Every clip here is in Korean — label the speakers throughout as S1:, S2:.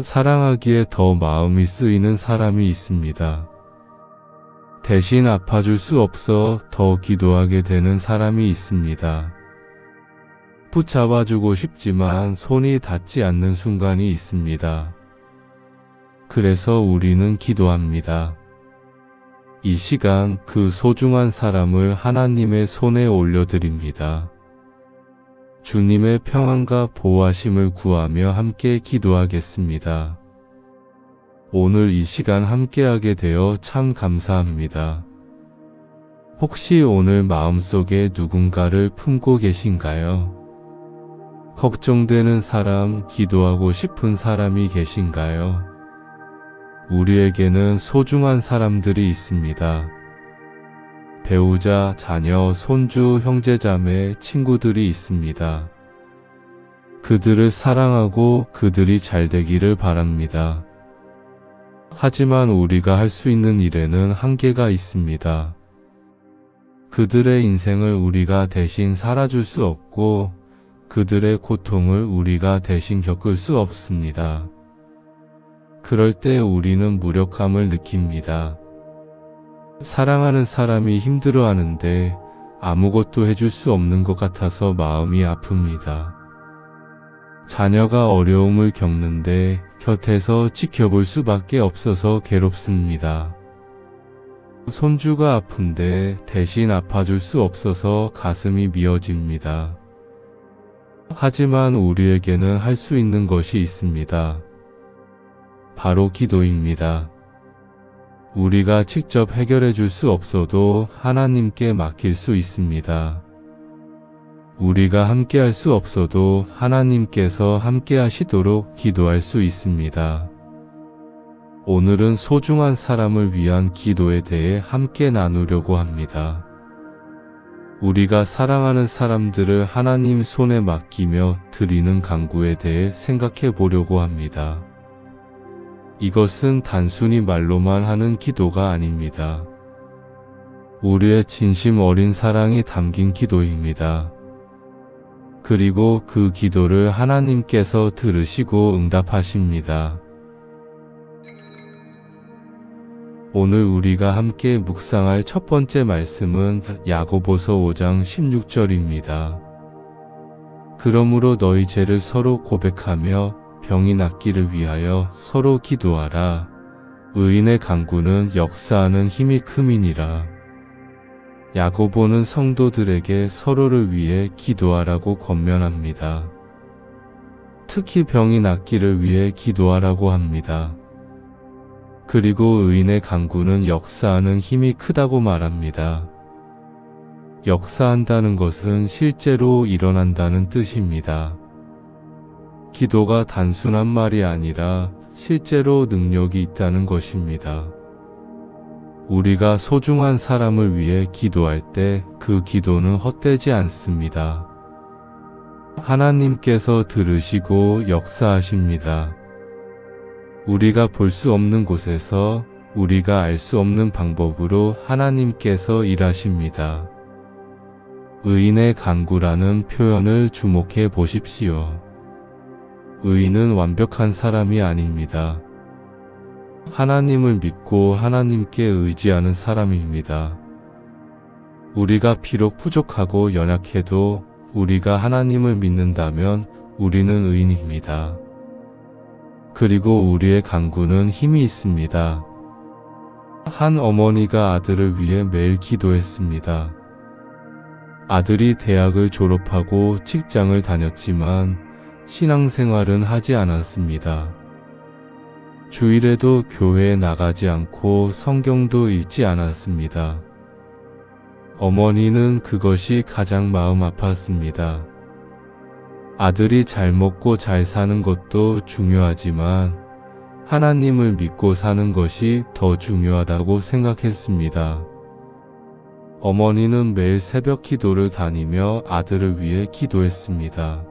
S1: 사랑하기에 더 마음이 쓰이는 사람이 있습니다. 대신 아파줄 수 없어 더 기도하게 되는 사람이 있습니다. 붙잡아주고 싶지만 손이 닿지 않는 순간이 있습니다. 그래서 우리는 기도합니다. 이 시간 그 소중한 사람을 하나님의 손에 올려드립니다. 주님의 평안과 보호하심을 구하며 함께 기도하겠습니다. 오늘 이 시간 함께하게 되어 참 감사합니다. 혹시 오늘 마음속에 누군가를 품고 계신가요? 걱정되는 사람, 기도하고 싶은 사람이 계신가요? 우리에게는 소중한 사람들이 있습니다. 배우자, 자녀, 손주, 형제자매, 친구들이 있습니다. 그들을 사랑하고 그들이 잘 되기를 바랍니다. 하지만 우리가 할 수 있는 일에는 한계가 있습니다. 그들의 인생을 우리가 대신 살아줄 수 없고 그들의 고통을 우리가 대신 겪을 수 없습니다. 그럴 때 우리는 무력함을 느낍니다. 사랑하는 사람이 힘들어하는데 아무것도 해줄 수 없는 것 같아서 마음이 아픕니다. 자녀가 어려움을 겪는데 곁에서 지켜볼 수밖에 없어서 괴롭습니다. 손주가 아픈데 대신 아파줄 수 없어서 가슴이 미어집니다. 하지만 우리에게는 할 수 있는 것이 있습니다. 바로 기도입니다. 우리가 직접 해결해 줄 수 없어도 하나님께 맡길 수 있습니다. 우리가 함께 할 수 없어도 하나님께서 함께 하시도록 기도할 수 있습니다. 오늘은 소중한 사람을 위한 기도에 대해 함께 나누려고 합니다. 우리가 사랑하는 사람들을 하나님 손에 맡기며 드리는 간구에 대해 생각해 보려고 합니다. 이것은 단순히 말로만 하는 기도가 아닙니다. 우리의 진심 어린 사랑이 담긴 기도입니다. 그리고 그 기도를 하나님께서 들으시고 응답하십니다. 오늘 우리가 함께 묵상할 첫 번째 말씀은 야고보서 5장 16절입니다. 그러므로 너희 죄를 서로 고백하며 병이 낫기를 위하여 서로 기도하라. 의인의 간구는 역사하는 힘이 큼이니라. 야고보는 성도들에게 서로를 위해 기도하라고 권면합니다. 특히 병이 낫기를 위해 기도하라고 합니다. 그리고 의인의 간구는 역사하는 힘이 크다고 말합니다. 역사한다는 것은 실제로 일어난다는 뜻입니다. 기도가 단순한 말이 아니라 실제로 능력이 있다는 것입니다. 우리가 소중한 사람을 위해 기도할 때 그 기도는 헛되지 않습니다. 하나님께서 들으시고 역사하십니다. 우리가 볼 수 없는 곳에서 우리가 알 수 없는 방법으로 하나님께서 일하십니다. 의인의 간구라는 표현을 주목해 보십시오. 의인은 완벽한 사람이 아닙니다. 하나님을 믿고 하나님께 의지하는 사람입니다. 우리가 비록 부족하고 연약해도 우리가 하나님을 믿는다면 우리는 의인입니다. 그리고 우리의 간구는 힘이 있습니다. 한 어머니가 아들을 위해 매일 기도했습니다. 아들이 대학을 졸업하고 직장을 다녔지만 신앙생활은 하지 않았습니다. 주일에도 교회에 나가지 않고 성경도 읽지 않았습니다. 어머니는 그것이 가장 마음 아팠습니다. 아들이 잘 먹고 잘 사는 것도 중요하지만 하나님을 믿고 사는 것이 더 중요하다고 생각했습니다. 어머니는 매일 새벽 기도를 다니며 아들을 위해 기도했습니다.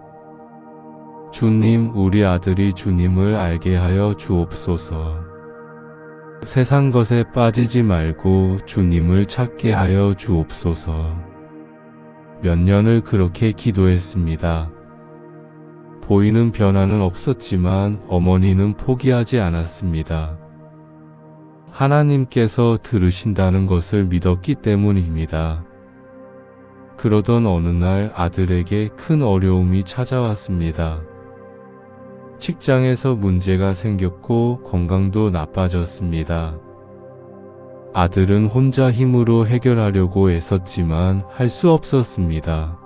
S1: 주님, 우리 아들이 주님을 알게 하여 주옵소서. 세상 것에 빠지지 말고 주님을 찾게 하여 주옵소서. 몇 년을 그렇게 기도했습니다. 보이는 변화는 없었지만 어머니는 포기하지 않았습니다. 하나님께서 들으신다는 것을 믿었기 때문입니다. 그러던 어느 날 아들에게 큰 어려움이 찾아왔습니다. 직장에서 문제가 생겼고 건강도 나빠졌습니다. 아들은 혼자 힘으로 해결하려고 애썼지만 할 수 없었습니다.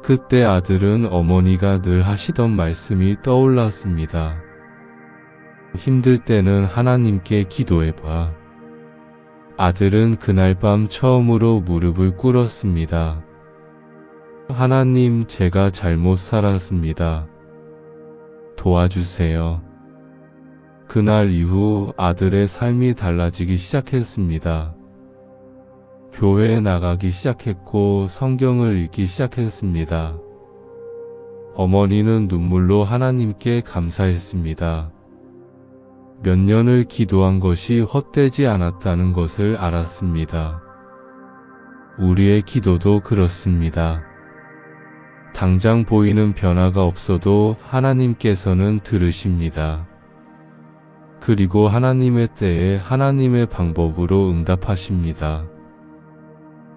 S1: 그때 아들은 어머니가 늘 하시던 말씀이 떠올랐습니다. 힘들 때는 하나님께 기도해봐. 아들은 그날 밤 처음으로 무릎을 꿇었습니다. 하나님, 제가 잘못 살았습니다. 도와주세요. 그날 이후 아들의 삶이 달라지기 시작했습니다. 교회에 나가기 시작했고 성경을 읽기 시작했습니다. 어머니는 눈물로 하나님께 감사했습니다. 몇 년을 기도한 것이 헛되지 않았다는 것을 알았습니다. 우리의 기도도 그렇습니다. 당장 보이는 변화가 없어도 하나님께서는 들으십니다. 그리고 하나님의 때에 하나님의 방법으로 응답하십니다.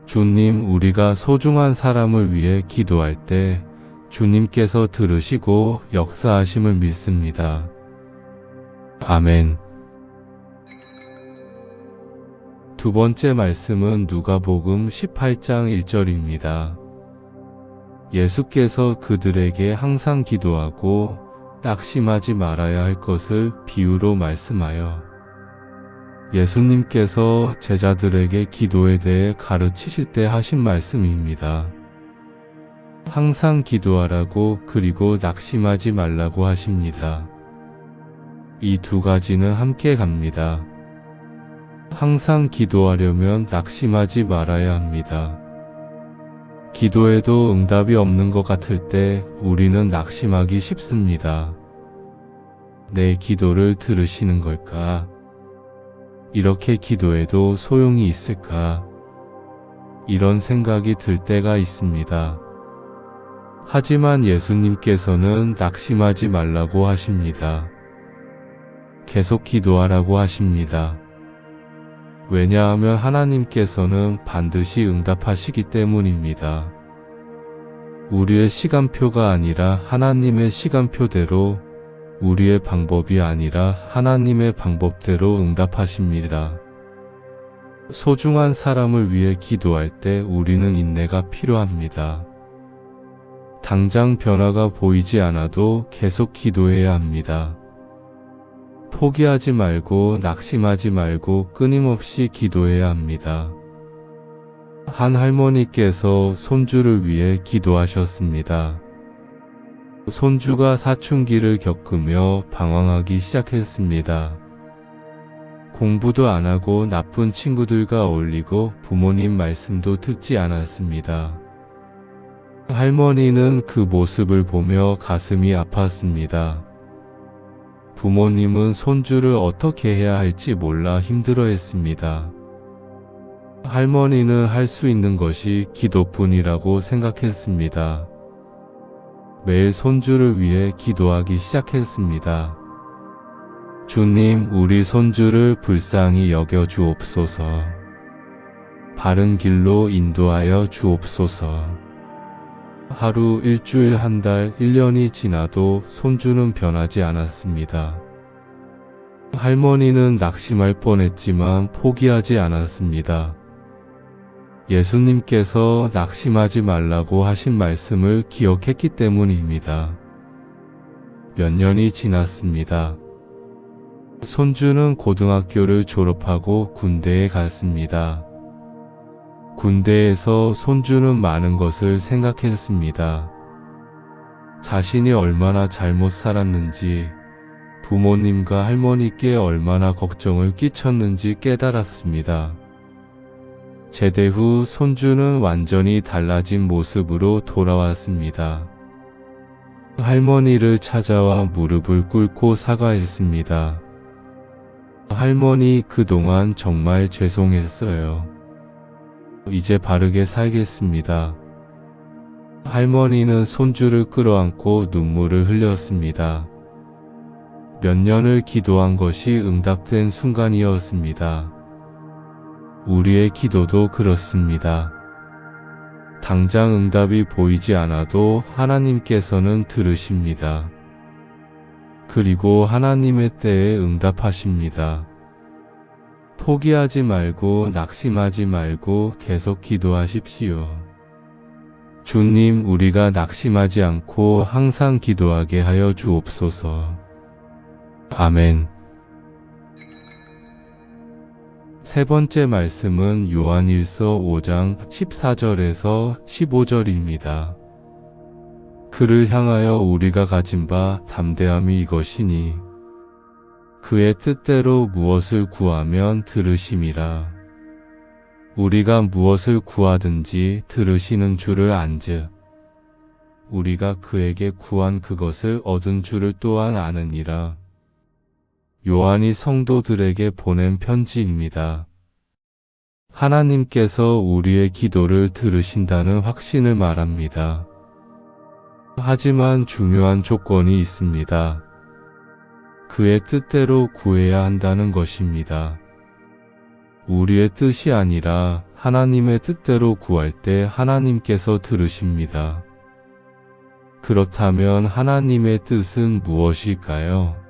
S1: 주님, 우리가 소중한 사람을 위해 기도할 때 주님께서 들으시고 역사하심을 믿습니다. 아멘. 두 번째 말씀은 누가복음 18장 1절입니다. 예수께서 그들에게 항상 기도하고 낙심하지 말아야 할 것을 비유로 말씀하여 예수님께서 제자들에게 기도에 대해 가르치실 때 하신 말씀입니다. 항상 기도하라고 그리고 낙심하지 말라고 하십니다. 이 두 가지는 함께 갑니다. 항상 기도하려면 낙심하지 말아야 합니다. 기도해도 응답이 없는 것 같을 때 우리는 낙심하기 쉽습니다. 내 기도를 들으시는 걸까? 이렇게 기도해도 소용이 있을까? 이런 생각이 들 때가 있습니다. 하지만 예수님께서는 낙심하지 말라고 하십니다. 계속 기도하라고 하십니다. 왜냐하면 하나님께서는 반드시 응답하시기 때문입니다. 우리의 시간표가 아니라 하나님의 시간표대로, 우리의 방법이 아니라 하나님의 방법대로 응답하십니다. 소중한 사람을 위해 기도할 때 우리는 인내가 필요합니다. 당장 변화가 보이지 않아도 계속 기도해야 합니다. 포기하지 말고 낙심하지 말고 끊임없이 기도해야 합니다. 한 할머니께서 손주를 위해 기도하셨습니다. 손주가 사춘기를 겪으며 방황하기 시작했습니다. 공부도 안 하고 나쁜 친구들과 어울리고 부모님 말씀도 듣지 않았습니다. 할머니는 그 모습을 보며 가슴이 아팠습니다. 부모님은 손주를 어떻게 해야 할지 몰라 힘들어했습니다. 할머니는 할 수 있는 것이 기도뿐이라고 생각했습니다. 매일 손주를 위해 기도하기 시작했습니다. 주님, 우리 손주를 불쌍히 여겨 주옵소서. 바른 길로 인도하여 주옵소서. 하루, 일주일, 한 달, 1년이 지나도 손주는 변하지 않았습니다. 할머니는 낙심할 뻔했지만 포기하지 않았습니다. 예수님께서 낙심하지 말라고 하신 말씀을 기억했기 때문입니다. 몇 년이 지났습니다. 손주는 고등학교를 졸업하고 군대에 갔습니다. 군대에서 손주는 많은 것을 생각했습니다. 자신이 얼마나 잘못 살았는지, 부모님과 할머니께 얼마나 걱정을 끼쳤는지 깨달았습니다. 제대 후 손주는 완전히 달라진 모습으로 돌아왔습니다. 할머니를 찾아와 무릎을 꿇고 사과했습니다. 할머니, 그동안 정말 죄송했어요. 이제 바르게 살겠습니다. 할머니는 손주를 끌어안고 눈물을 흘렸습니다. 몇 년을 기도한 것이 응답된 순간이었습니다. 우리의 기도도 그렇습니다. 당장 응답이 보이지 않아도 하나님께서는 들으십니다. 그리고 하나님의 때에 응답하십니다. 포기하지 말고 낙심하지 말고 계속 기도하십시오. 주님, 우리가 낙심하지 않고 항상 기도하게 하여 주옵소서. 아멘. 세 번째 말씀은 요한일서 5장 14절에서 15절입니다. 그를 향하여 우리가 가진 바 담대함이 이것이니 그의 뜻대로 무엇을 구하면 들으심이라. 우리가 무엇을 구하든지 들으시는 줄을 안즉 우리가 그에게 구한 그것을 얻은 줄을 또한 아느니라. 요한이 성도들에게 보낸 편지입니다. 하나님께서 우리의 기도를 들으신다는 확신을 말합니다. 하지만 중요한 조건이 있습니다. 그의 뜻대로 구해야 한다는 것입니다. 우리의 뜻이 아니라 하나님의 뜻대로 구할 때 하나님께서 들으십니다. 그렇다면 하나님의 뜻은 무엇일까요?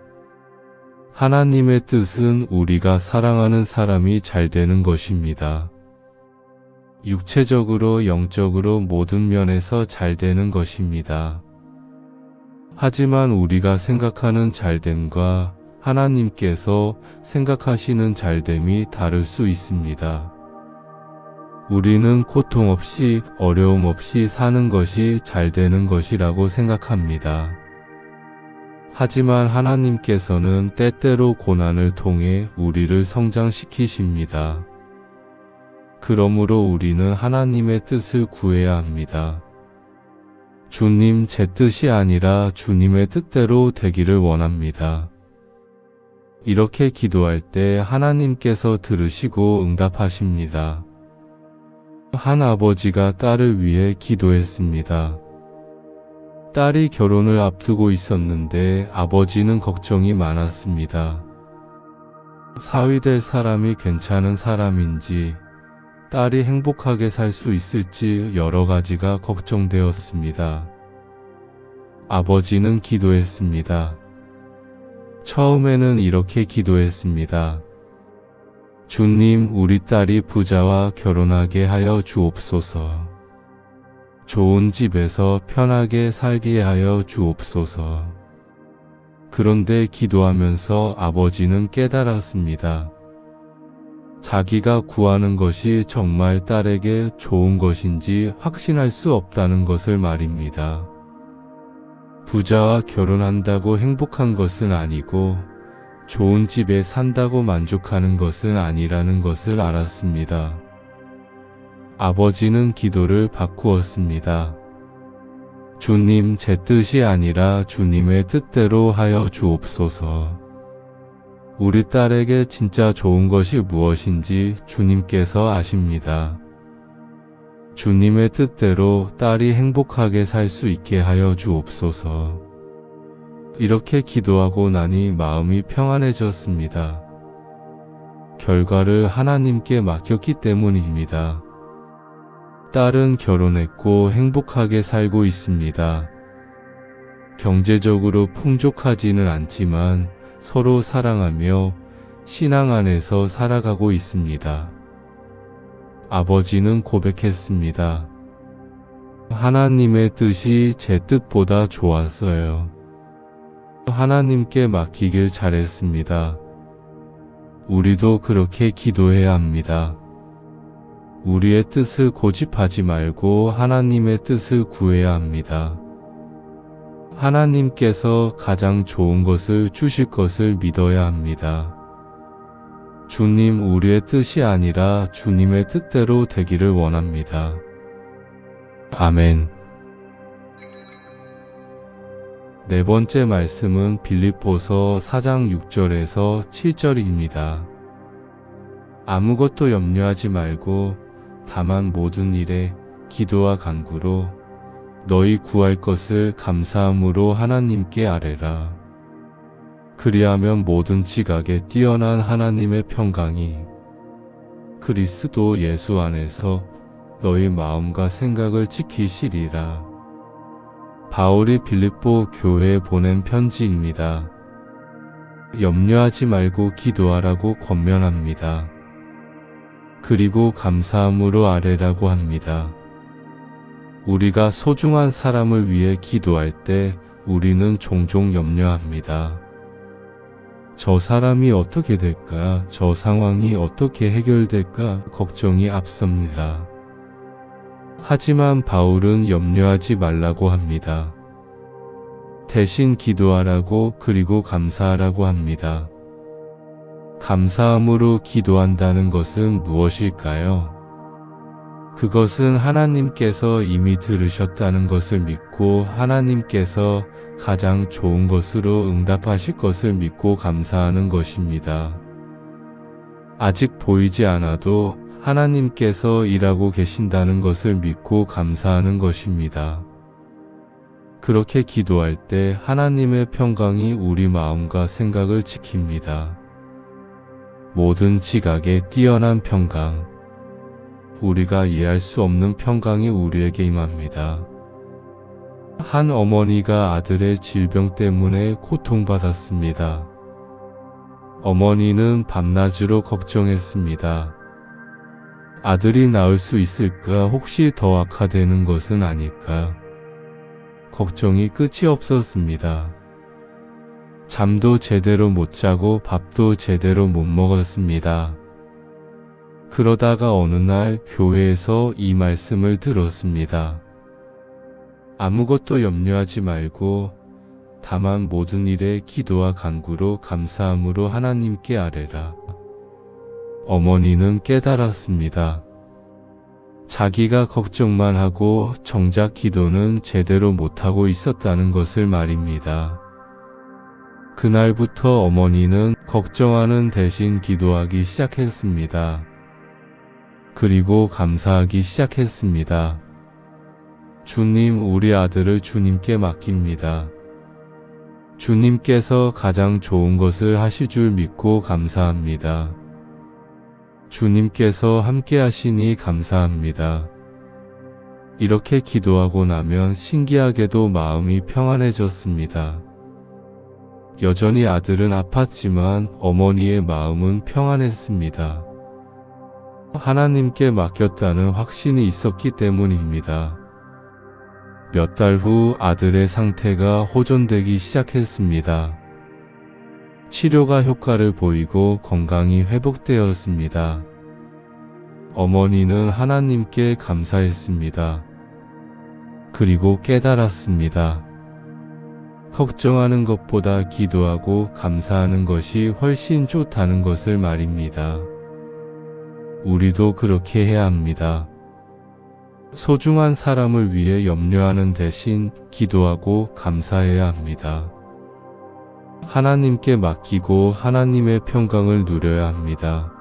S1: 하나님의 뜻은 우리가 사랑하는 사람이 잘 되는 것입니다. 육체적으로, 영적으로 모든 면에서 잘 되는 것입니다. 하지만 우리가 생각하는 잘됨과 하나님께서 생각하시는 잘됨이 다를 수 있습니다. 우리는 고통 없이, 어려움 없이 사는 것이 잘 되는 것이라고 생각합니다. 하지만 하나님께서는 때때로 고난을 통해 우리를 성장시키십니다. 그러므로 우리는 하나님의 뜻을 구해야 합니다. 주님, 제 뜻이 아니라 주님의 뜻대로 되기를 원합니다. 이렇게 기도할 때 하나님께서 들으시고 응답하십니다. 한 아버지가 딸을 위해 기도했습니다. 딸이 결혼을 앞두고 있었는데 아버지는 걱정이 많았습니다. 사위 될 사람이 괜찮은 사람인지, 딸이 행복하게 살 수 있을지 여러 가지가 걱정되었습니다. 아버지는 기도했습니다. 처음에는 이렇게 기도했습니다. 주님, 우리 딸이 부자와 결혼하게 하여 주옵소서. 좋은 집에서 편하게 살게 하여 주옵소서. 그런데 기도하면서 아버지는 깨달았습니다. 자기가 구하는 것이 정말 딸에게 좋은 것인지 확신할 수 없다는 것을 말입니다. 부자와 결혼한다고 행복한 것은 아니고 좋은 집에 산다고 만족하는 것은 아니라는 것을 알았습니다. 아버지는 기도를 바꾸었습니다. 주님, 제 뜻이 아니라 주님의 뜻대로 하여 주옵소서. 우리 딸에게 진짜 좋은 것이 무엇인지 주님께서 아십니다. 주님의 뜻대로 딸이 행복하게 살 수 있게 하여 주옵소서. 이렇게 기도하고 나니 마음이 평안해졌습니다. 결과를 하나님께 맡겼기 때문입니다. 딸은 결혼했고 행복하게 살고 있습니다. 경제적으로 풍족하지는 않지만 서로 사랑하며 신앙 안에서 살아가고 있습니다. 아버지는 고백했습니다. 하나님의 뜻이 제 뜻보다 좋았어요. 하나님께 맡기길 잘했습니다. 우리도 그렇게 기도해야 합니다. 우리의 뜻을 고집하지 말고 하나님의 뜻을 구해야 합니다. 하나님께서 가장 좋은 것을 주실 것을 믿어야 합니다. 주님, 우리의 뜻이 아니라 주님의 뜻대로 되기를 원합니다. 아멘. 네 번째 말씀은 빌립보서 4장 6절에서 7절입니다. 아무것도 염려하지 말고 다만 모든 일에 기도와 간구로 너희 구할 것을 감사함으로 하나님께 아뢰라. 그리하면 모든 지각에 뛰어난 하나님의 평강이 그리스도 예수 안에서 너희 마음과 생각을 지키시리라. 바울이 빌립보 교회에 보낸 편지입니다. 염려하지 말고 기도하라고 권면합니다. 그리고 감사함으로 아뢰라고 합니다. 우리가 소중한 사람을 위해 기도할 때 우리는 종종 염려합니다. 저 사람이 어떻게 될까? 저 상황이 어떻게 해결될까? 걱정이 앞섭니다. 하지만 바울은 염려하지 말라고 합니다. 대신 기도하라고 그리고 감사하라고 합니다. 감사함으로 기도한다는 것은 무엇일까요? 그것은 하나님께서 이미 들으셨다는 것을 믿고 하나님께서 가장 좋은 것으로 응답하실 것을 믿고 감사하는 것입니다. 아직 보이지 않아도 하나님께서 일하고 계신다는 것을 믿고 감사하는 것입니다. 그렇게 기도할 때 하나님의 평강이 우리 마음과 생각을 지킵니다. 모든 지각에 뛰어난 평강, 우리가 이해할 수 없는 평강이 우리에게 임합니다. 한 어머니가 아들의 질병 때문에 고통받았습니다. 어머니는 밤낮으로 걱정했습니다. 아들이 나을 수 있을까? 혹시 더 악화되는 것은 아닐까? 걱정이 끝이 없었습니다. 잠도 제대로 못 자고 밥도 제대로 못 먹었습니다. 그러다가 어느 날 교회에서 이 말씀을 들었습니다. 아무것도 염려하지 말고 다만 모든 일에 기도와 간구로 감사함으로 하나님께 아뢰라. 어머니는 깨달았습니다. 자기가 걱정만 하고 정작 기도는 제대로 못하고 있었다는 것을 말입니다. 그날부터 어머니는 걱정하는 대신 기도하기 시작했습니다. 그리고 감사하기 시작했습니다. 주님, 우리 아들을 주님께 맡깁니다. 주님께서 가장 좋은 것을 하실 줄 믿고 감사합니다. 주님께서 함께 하시니 감사합니다. 이렇게 기도하고 나면 신기하게도 마음이 평안해졌습니다. 여전히 아들은 아팠지만 어머니의 마음은 평안했습니다. 하나님께 맡겼다는 확신이 있었기 때문입니다. 몇 달 후 아들의 상태가 호전되기 시작했습니다. 치료가 효과를 보이고 건강이 회복되었습니다. 어머니는 하나님께 감사했습니다. 그리고 깨달았습니다. 걱정하는 것보다 기도하고 감사하는 것이 훨씬 좋다는 것을 말입니다. 우리도 그렇게 해야 합니다. 소중한 사람을 위해 염려하는 대신 기도하고 감사해야 합니다. 하나님께 맡기고 하나님의 평강을 누려야 합니다.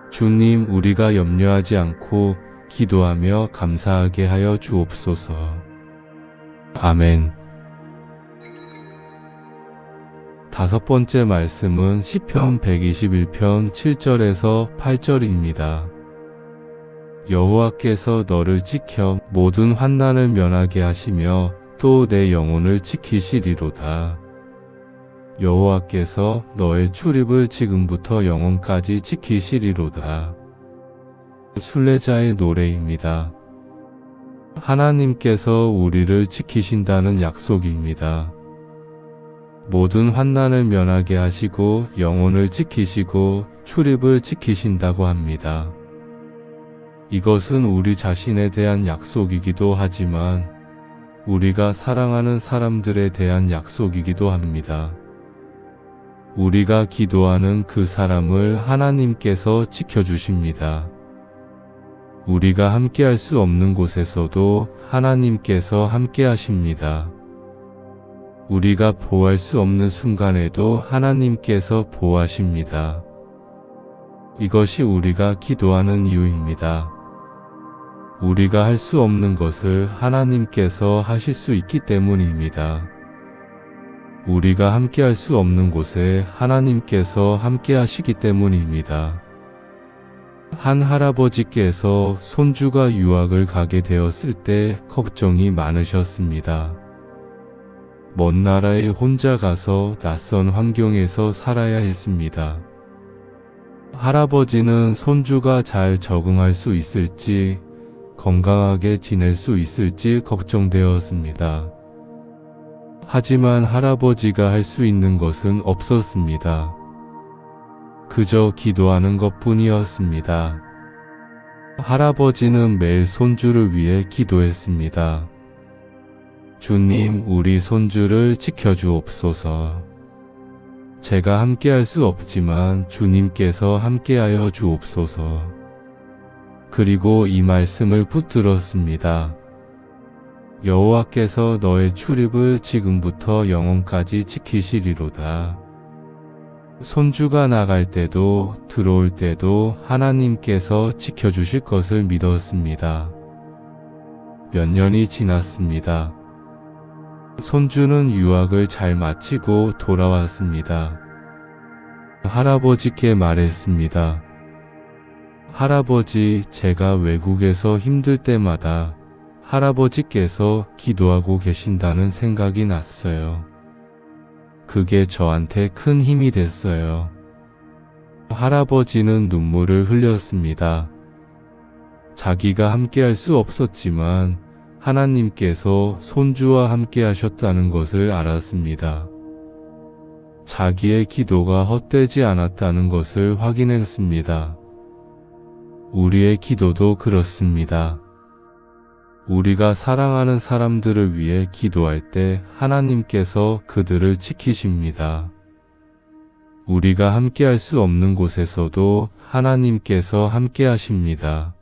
S1: 주님, 우리가 염려하지 않고 기도하며 감사하게 하여 주옵소서. 아멘. 다섯 번째 말씀은 시편 121편 7절에서 8절입니다. 여호와께서 너를 지켜 모든 환난을 면하게 하시며 또 내 영혼을 지키시리로다. 여호와께서 너의 출입을 지금부터 영원까지 지키시리로다. 순례자의 노래입니다. 하나님께서 우리를 지키신다는 약속입니다. 모든 환난을 면하게 하시고 영혼을 지키시고 출입을 지키신다고 합니다. 이것은 우리 자신에 대한 약속이기도 하지만 우리가 사랑하는 사람들에 대한 약속이기도 합니다. 우리가 기도하는 그 사람을 하나님께서 지켜주십니다. 우리가 함께할 수 없는 곳에서도 하나님께서 함께하십니다. 우리가 보호할 수 없는 순간에도 하나님께서 보호하십니다. 이것이 우리가 기도하는 이유입니다. 우리가 할 수 없는 것을 하나님께서 하실 수 있기 때문입니다. 우리가 함께 할 수 없는 곳에 하나님께서 함께 하시기 때문입니다. 한 할아버지께서 손주가 유학을 가게 되었을 때 걱정이 많으셨습니다. 먼 나라에 혼자 가서 낯선 환경에서 살아야 했습니다. 할아버지는 손주가 잘 적응할 수 있을지, 건강하게 지낼 수 있을지 걱정되었습니다. 하지만 할아버지가 할 수 있는 것은 없었습니다. 그저 기도하는 것뿐이었습니다. 할아버지는 매일 손주를 위해 기도했습니다. 주님, 우리 손주를 지켜주옵소서. 제가 함께할 수 없지만 주님께서 함께하여 주옵소서. 그리고 이 말씀을 붙들었습니다. 여호와께서 너의 출입을 지금부터 영원까지 지키시리로다. 손주가 나갈 때도 들어올 때도 하나님께서 지켜주실 것을 믿었습니다. 몇 년이 지났습니다. 손주는 유학을 잘 마치고 돌아왔습니다. 할아버지께 말했습니다. 할아버지, 제가 외국에서 힘들 때마다 할아버지께서 기도하고 계신다는 생각이 났어요. 그게 저한테 큰 힘이 됐어요. 할아버지는 눈물을 흘렸습니다. 자기가 함께할 수 없었지만 하나님께서 손주와 함께 하셨다는 것을 알았습니다. 자기의 기도가 헛되지 않았다는 것을 확인했습니다. 우리의 기도도 그렇습니다. 우리가 사랑하는 사람들을 위해 기도할 때 하나님께서 그들을 지키십니다. 우리가 함께할 수 없는 곳에서도 하나님께서 함께 하십니다.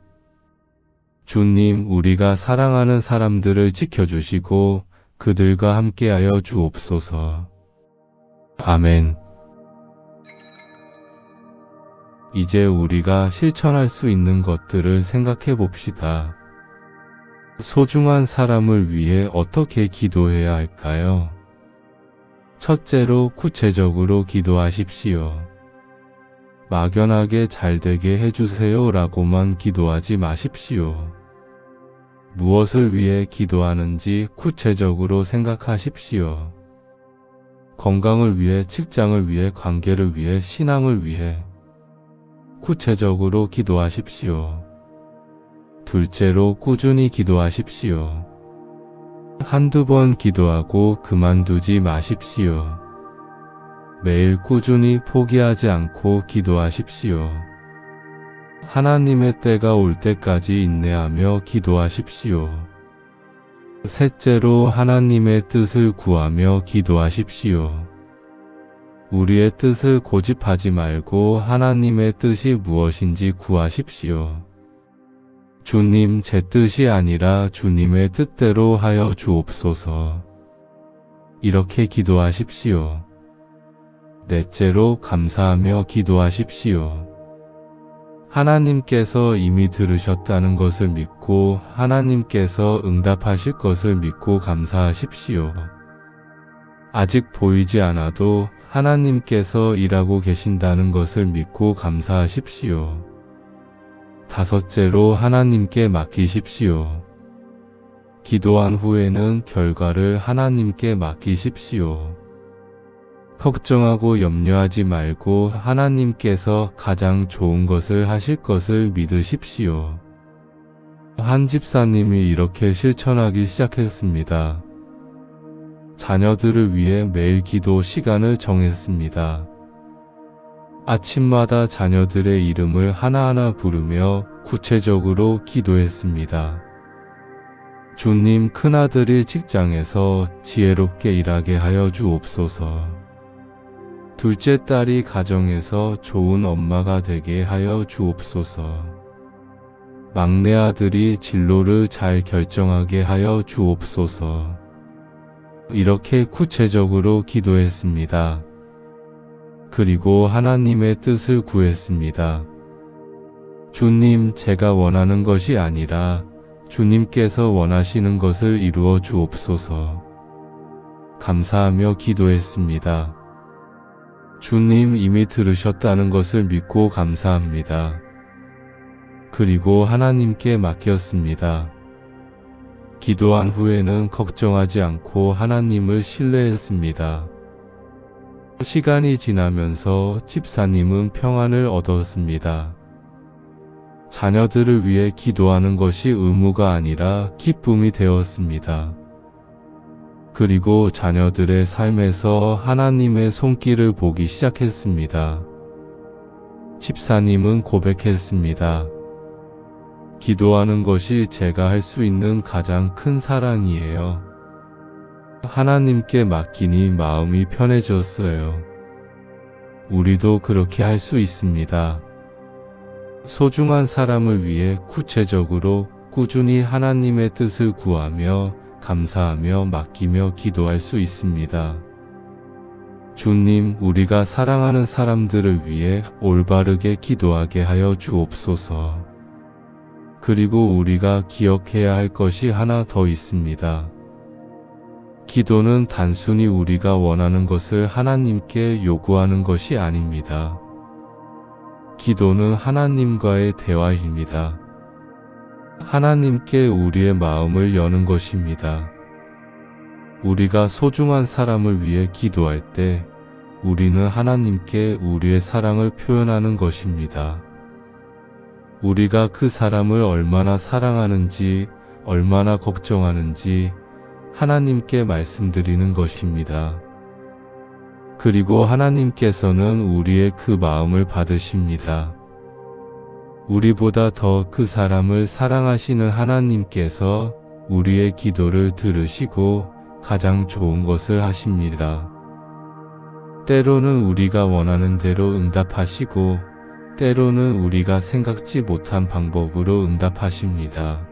S1: 주님, 우리가 사랑하는 사람들을 지켜주시고 그들과 함께하여 주옵소서. 아멘. 이제 우리가 실천할 수 있는 것들을 생각해 봅시다. 소중한 사람을 위해 어떻게 기도해야 할까요? 첫째로 구체적으로 기도하십시오. 막연하게 잘되게 해주세요 라고만 기도하지 마십시오. 무엇을 위해 기도하는지 구체적으로 생각하십시오. 건강을 위해, 직장을 위해, 관계를 위해, 신앙을 위해 구체적으로 기도하십시오. 둘째로 꾸준히 기도하십시오. 한두 번 기도하고 그만두지 마십시오. 매일 꾸준히 포기하지 않고 기도하십시오. 하나님의 때가 올 때까지 인내하며 기도하십시오. 셋째로 하나님의 뜻을 구하며 기도하십시오. 우리의 뜻을 고집하지 말고 하나님의 뜻이 무엇인지 구하십시오. 주님, 제 뜻이 아니라 주님의 뜻대로 하여 주옵소서. 이렇게 기도하십시오. 넷째로 감사하며 기도하십시오. 하나님께서 이미 들으셨다는 것을 믿고 하나님께서 응답하실 것을 믿고 감사하십시오. 아직 보이지 않아도 하나님께서 일하고 계신다는 것을 믿고 감사하십시오. 다섯째로 하나님께 맡기십시오. 기도한 후에는 결과를 하나님께 맡기십시오. 걱정하고 염려하지 말고 하나님께서 가장 좋은 것을 하실 것을 믿으십시오. 한 집사님이 이렇게 실천하기 시작했습니다. 자녀들을 위해 매일 기도 시간을 정했습니다. 아침마다 자녀들의 이름을 하나하나 부르며 구체적으로 기도했습니다. 주님, 큰아들이 직장에서 지혜롭게 일하게 하여 주옵소서. 둘째 딸이 가정에서 좋은 엄마가 되게 하여 주옵소서. 막내 아들이 진로를 잘 결정하게 하여 주옵소서. 이렇게 구체적으로 기도했습니다. 그리고 하나님의 뜻을 구했습니다. 주님, 제가 원하는 것이 아니라 주님께서 원하시는 것을 이루어 주옵소서. 감사하며 기도했습니다. 주님 이미 들으셨다는 것을 믿고 감사합니다. 그리고 하나님께 맡겼습니다. 기도한 후에는 걱정하지 않고 하나님을 신뢰했습니다. 시간이 지나면서 집사님은 평안을 얻었습니다. 자녀들을 위해 기도하는 것이 의무가 아니라 기쁨이 되었습니다. 그리고 자녀들의 삶에서 하나님의 손길을 보기 시작했습니다. 집사님은 고백했습니다. 기도하는 것이 제가 할 수 있는 가장 큰 사랑이에요. 하나님께 맡기니 마음이 편해졌어요. 우리도 그렇게 할 수 있습니다. 소중한 사람을 위해 구체적으로 꾸준히 하나님의 뜻을 구하며 감사하며 맡기며 기도할 수 있습니다. 주님, 우리가 사랑하는 사람들을 위해 올바르게 기도하게 하여 주옵소서. 그리고 우리가 기억해야 할 것이 하나 더 있습니다. 기도는 단순히 우리가 원하는 것을 하나님께 요구하는 것이 아닙니다. 기도는 하나님과의 대화입니다. 하나님께 우리의 마음을 여는 것입니다. 우리가 소중한 사람을 위해 기도할 때 우리는 하나님께 우리의 사랑을 표현하는 것입니다. 우리가 그 사람을 얼마나 사랑하는지, 얼마나 걱정하는지 하나님께 말씀드리는 것입니다. 그리고 하나님께서는 우리의 그 마음을 받으십니다. 우리보다 더 그 사람을 사랑하시는 하나님께서 우리의 기도를 들으시고 가장 좋은 것을 하십니다. 때로는 우리가 원하는 대로 응답하시고 때로는 우리가 생각지 못한 방법으로 응답하십니다.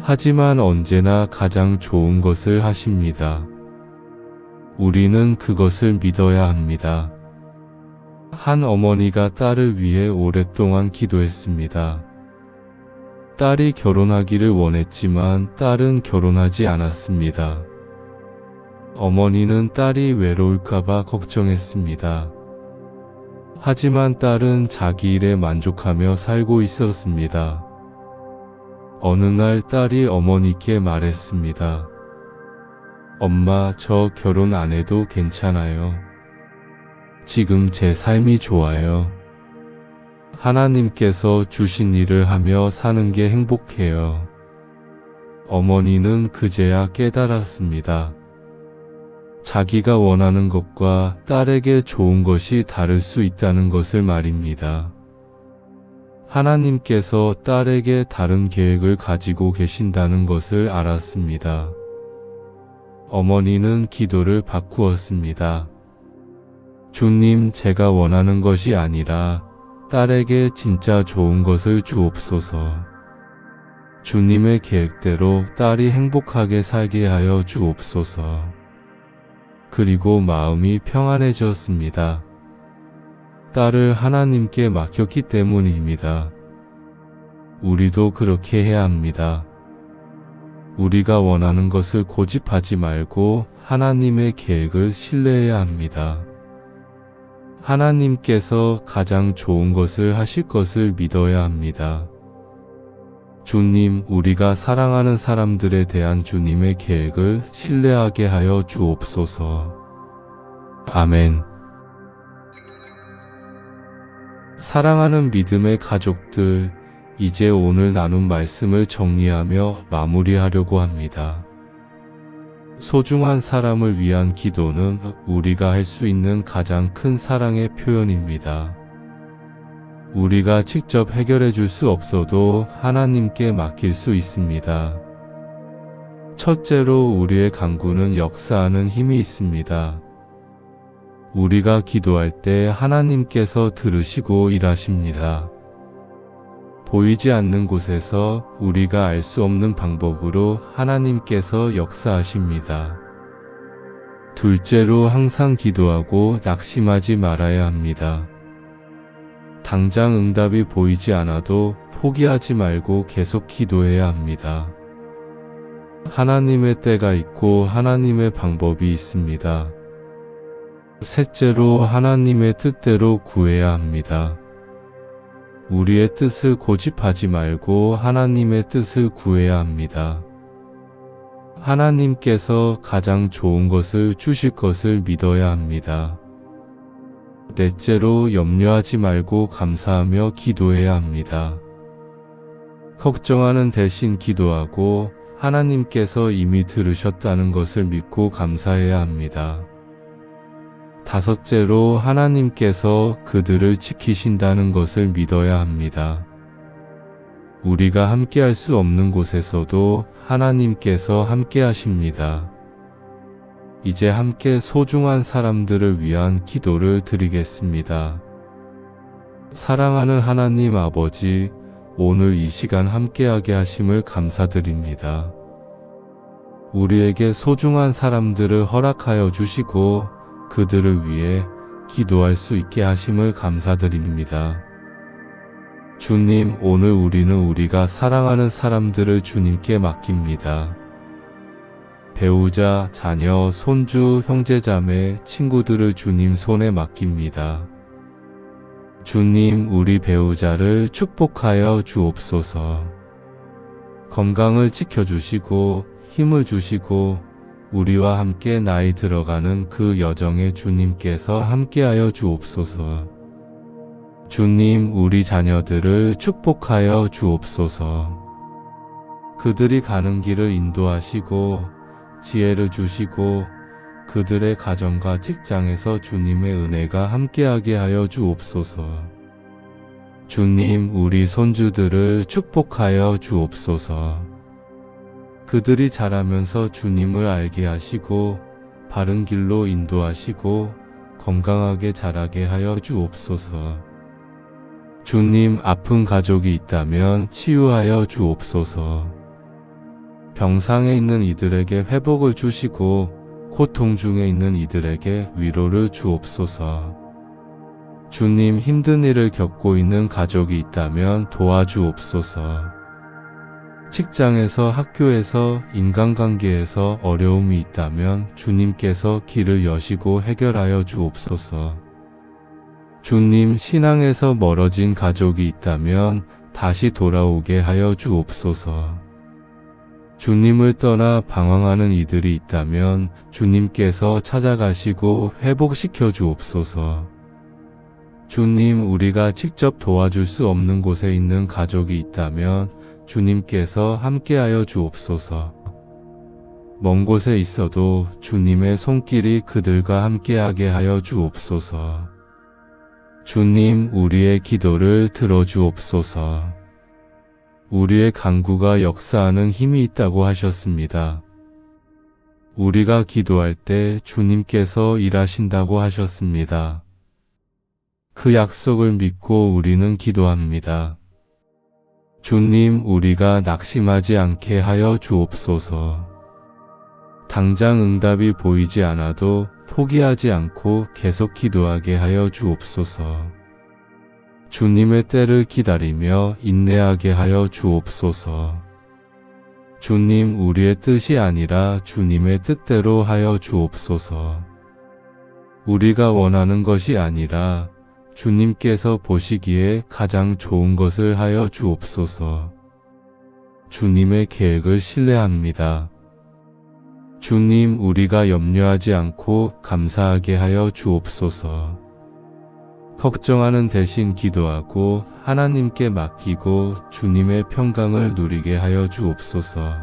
S1: 하지만 언제나 가장 좋은 것을 하십니다. 우리는 그것을 믿어야 합니다. 한 어머니가 딸을 위해 오랫동안 기도했습니다. 딸이 결혼하기를 원했지만 딸은 결혼하지 않았습니다. 어머니는 딸이 외로울까봐 걱정했습니다. 하지만 딸은 자기 일에 만족하며 살고 있었습니다. 어느 날 딸이 어머니께 말했습니다. 엄마, 저 결혼 안 해도 괜찮아요. 지금 제 삶이 좋아요. 하나님께서 주신 일을 하며 사는 게 행복해요. 어머니는 그제야 깨달았습니다. 자기가 원하는 것과 딸에게 좋은 것이 다를 수 있다는 것을 말입니다. 하나님께서 딸에게 다른 계획을 가지고 계신다는 것을 알았습니다. 어머니는 기도를 바꾸었습니다. 주님, 제가 원하는 것이 아니라 딸에게 진짜 좋은 것을 주옵소서. 주님의 계획대로 딸이 행복하게 살게 하여 주옵소서. 그리고 마음이 평안해졌습니다. 딸을 하나님께 맡겼기 때문입니다. 우리도 그렇게 해야 합니다. 우리가 원하는 것을 고집하지 말고 하나님의 계획을 신뢰해야 합니다. 하나님께서 가장 좋은 것을 하실 것을 믿어야 합니다. 주님, 우리가 사랑하는 사람들에 대한 주님의 계획을 신뢰하게 하여 주옵소서. 아멘. 사랑하는 믿음의 가족들, 이제 오늘 나눈 말씀을 정리하며 마무리하려고 합니다. 소중한 사람을 위한 기도는 우리가 할 수 있는 가장 큰 사랑의 표현입니다. 우리가 직접 해결해 줄 수 없어도 하나님께 맡길 수 있습니다. 첫째로 우리의 간구는 역사하는 힘이 있습니다. 우리가 기도할 때 하나님께서 들으시고 일하십니다. 보이지 않는 곳에서 우리가 알 수 없는 방법으로 하나님께서 역사하십니다. 둘째로 항상 기도하고 낙심하지 말아야 합니다. 당장 응답이 보이지 않아도 포기하지 말고 계속 기도해야 합니다. 하나님의 때가 있고 하나님의 방법이 있습니다. 셋째로 하나님의 뜻대로 구해야 합니다. 우리의 뜻을 고집하지 말고 하나님의 뜻을 구해야 합니다. 하나님께서 가장 좋은 것을 주실 것을 믿어야 합니다. 넷째로 염려하지 말고 감사하며 기도해야 합니다. 걱정하는 대신 기도하고 하나님께서 이미 들으셨다는 것을 믿고 감사해야 합니다. 다섯째로 하나님께서 그들을 지키신다는 것을 믿어야 합니다. 우리가 함께할 수 없는 곳에서도 하나님께서 함께 하십니다. 이제 함께 소중한 사람들을 위한 기도를 드리겠습니다. 사랑하는 하나님 아버지, 오늘 이 시간 함께하게 하심을 감사드립니다. 우리에게 소중한 사람들을 허락하여 주시고 그들을 위해 기도할 수 있게 하심을 감사드립니다. 주님, 오늘 우리는 우리가 사랑하는 사람들을 주님께 맡깁니다. 배우자, 자녀, 손주, 형제자매, 친구들을 주님 손에 맡깁니다. 주님, 우리 배우자를 축복하여 주옵소서. 건강을 지켜주시고 힘을 주시고 우리와 함께 나이 들어가는 그 여정에 주님께서 함께하여 주옵소서. 주님, 우리 자녀들을 축복하여 주옵소서. 그들이 가는 길을 인도하시고 지혜를 주시고 그들의 가정과 직장에서 주님의 은혜가 함께하게 하여 주옵소서. 주님, 우리 손주들을 축복하여 주옵소서. 그들이 자라면서 주님을 알게 하시고 바른 길로 인도하시고 건강하게 자라게 하여 주옵소서. 주님, 아픈 가족이 있다면 치유하여 주옵소서. 병상에 있는 이들에게 회복을 주시고 고통 중에 있는 이들에게 위로를 주옵소서. 주님, 힘든 일을 겪고 있는 가족이 있다면 도와주옵소서. 직장에서, 학교에서, 인간관계에서 어려움이 있다면 주님께서 길을 여시고 해결하여 주옵소서. 주님, 신앙에서 멀어진 가족이 있다면 다시 돌아오게 하여 주옵소서. 주님을 떠나 방황하는 이들이 있다면 주님께서 찾아가시고 회복시켜 주옵소서. 주님, 우리가 직접 도와줄 수 없는 곳에 있는 가족이 있다면 주님께서 함께하여 주옵소서. 먼 곳에 있어도 주님의 손길이 그들과 함께하게 하여 주옵소서. 주님, 우리의 기도를 들어주옵소서. 우리의 간구가 역사하는 힘이 있다고 하셨습니다. 우리가 기도할 때 주님께서 일하신다고 하셨습니다. 그 약속을 믿고 우리는 기도합니다. 주님, 우리가 낙심하지 않게 하여 주옵소서. 당장 응답이 보이지 않아도 포기하지 않고 계속 기도하게 하여 주옵소서. 주님의 때를 기다리며 인내하게 하여 주옵소서. 주님, 우리의 뜻이 아니라 주님의 뜻대로 하여 주옵소서. 우리가 원하는 것이 아니라 주님께서 보시기에 가장 좋은 것을 하여 주옵소서. 주님의 계획을 신뢰합니다. 주님, 우리가 염려하지 않고 감사하게 하여 주옵소서. 걱정하는 대신 기도하고 하나님께 맡기고 주님의 평강을 누리게 하여 주옵소서.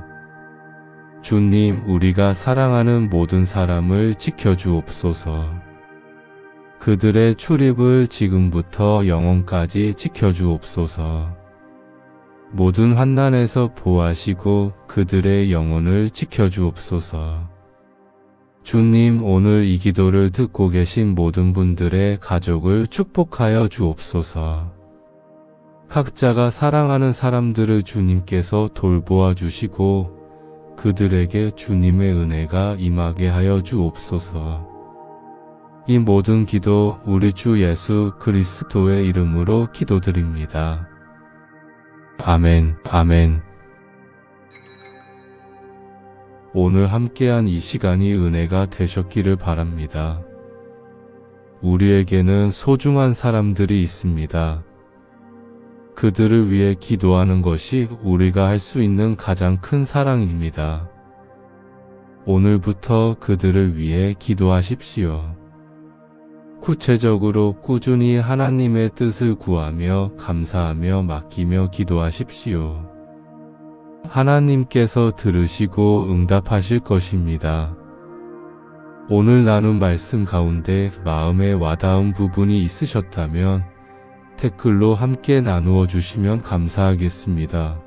S1: 주님, 우리가 사랑하는 모든 사람을 지켜주옵소서. 그들의 출입을 지금부터 영원까지 지켜주옵소서. 모든 환난에서 보호하시고 그들의 영혼을 지켜주옵소서. 주님, 오늘 이 기도를 듣고 계신 모든 분들의 가족을 축복하여 주옵소서. 각자가 사랑하는 사람들을 주님께서 돌보아 주시고 그들에게 주님의 은혜가 임하게 하여 주옵소서. 이 모든 기도 우리 주 예수 그리스도의 이름으로 기도드립니다. 아멘, 아멘. 오늘 함께한 이 시간이 은혜가 되셨기를 바랍니다. 우리에게는 소중한 사람들이 있습니다. 그들을 위해 기도하는 것이 우리가 할 수 있는 가장 큰 사랑입니다. 오늘부터 그들을 위해 기도하십시오. 구체적으로 꾸준히 하나님의 뜻을 구하며 감사하며 맡기며 기도하십시오. 하나님께서 들으시고 응답하실 것입니다. 오늘 나눈 말씀 가운데 마음에 와닿은 부분이 있으셨다면 댓글로 함께 나누어 주시면 감사하겠습니다.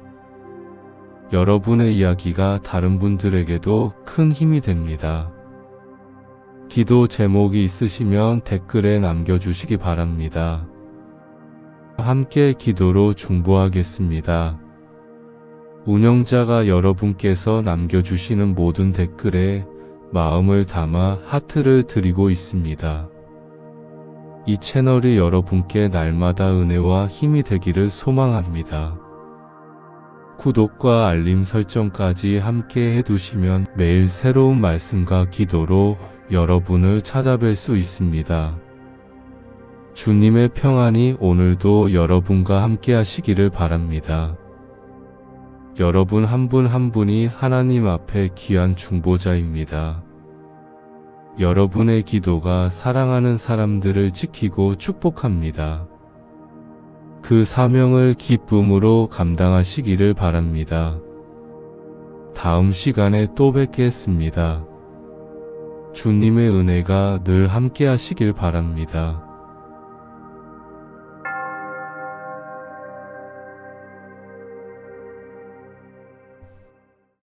S1: 여러분의 이야기가 다른 분들에게도 큰 힘이 됩니다. 기도 제목이 있으시면 댓글에 남겨주시기 바랍니다. 함께 기도로 중보하겠습니다. 운영자가 여러분께서 남겨주시는 모든 댓글에 마음을 담아 하트를 드리고 있습니다. 이 채널이 여러분께 날마다 은혜와 힘이 되기를 소망합니다. 구독과 알림 설정까지 함께 해두시면 매일 새로운 말씀과 기도로 여러분을 찾아뵐 수 있습니다. 주님의 평안이 오늘도 여러분과 함께 하시기를 바랍니다. 여러분 한 분 한 분이 하나님 앞에 귀한 중보자입니다. 여러분의 기도가 사랑하는 사람들을 지키고 축복합니다. 그 사명을 기쁨으로 감당하시기를 바랍니다. 다음 시간에 또 뵙겠습니다. 주님의 은혜가 늘 함께 하시길 바랍니다.